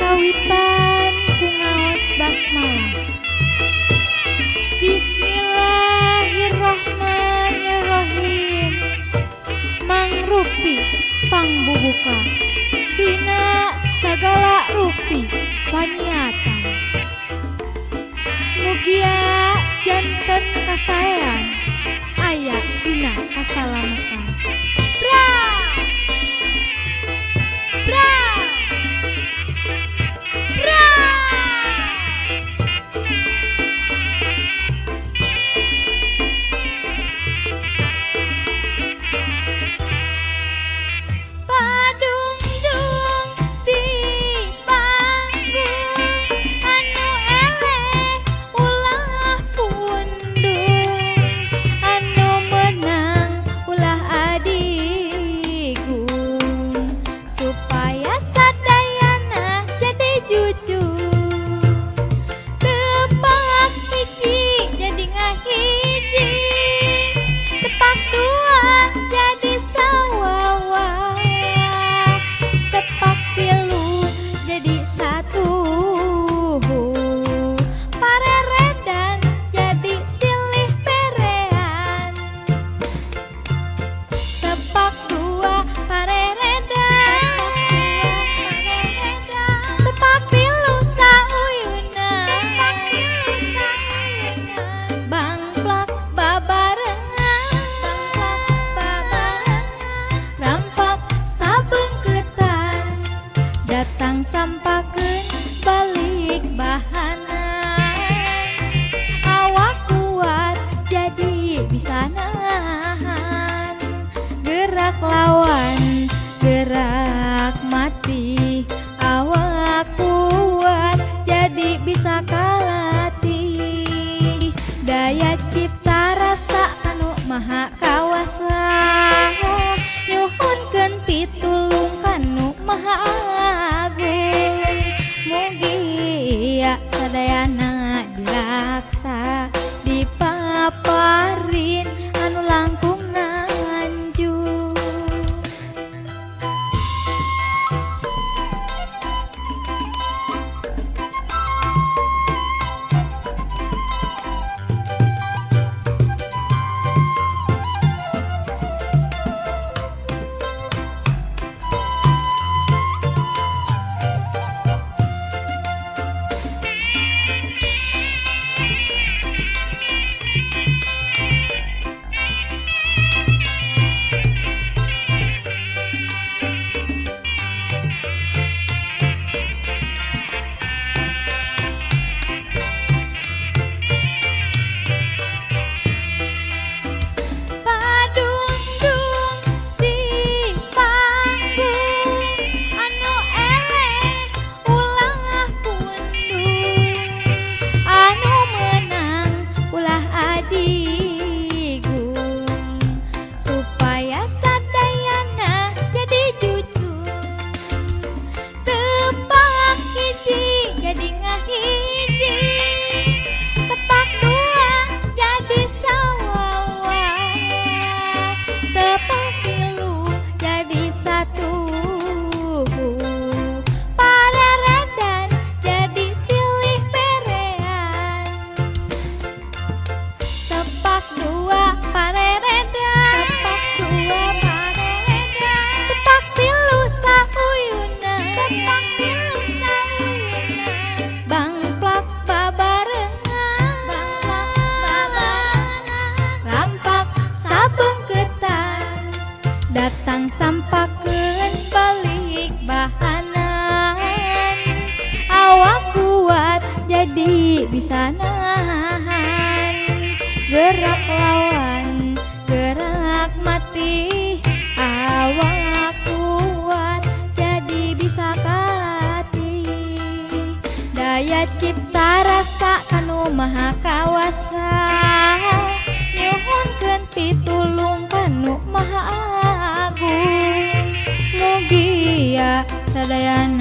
Kawitan ku ngaos basmalah. Bismillahirrahmanirrahim. Mangrupi pangbubuka dina sagala rupi paniatan. Mugia janten kasaean aya dina kasalamatan. Bra! Bra! Bra! Padungdung di panggung anu eleh ulah pundung, anu menang ulah adigung, supaya sadayana jadi jujur. Tepak hiji jadi ngahiji, tepak dua jadi sawawa, tepak tilu jadi satu, pareredan jadi silih perean. Tepak dua pareredan, tepak tilu sauyunan, bangplak babarengan, rampak sabengketan, datang sampakeun balik bahanan. Awak kuat jadi bisa nahan, gerak lawan gerak mati. Awak kuat jadi bisa kalatih, daya cipta rasa anu maha kawasa, nyuhunkeun pitulung kanu maha agung. Mugia sadayana dilaksa, dipaparin anu langkung nanjung. Padungdung di panggung anu eleh ulah pundung, anu menang ulah adigung, supaya sadayana jadi jujur. Tepak hiji jadi ngahiji, tepak dua jadi sawawa, tepak tilu jadi satu, pareredan jadi silih perean. Tepak dua pareredan, tepak tilu sauyunan, bangplak babarengan, rampak sabengketan, datang sampakeun balik bahanan. Awak kuat jadi bisa nahan, gerak lawan gerak mati. Awak kuat jadi bisa kalatih, daya cipta rasa kanu maha kawasa, nyuhunkeun pitulung kanu maha agung. Mugia sadayana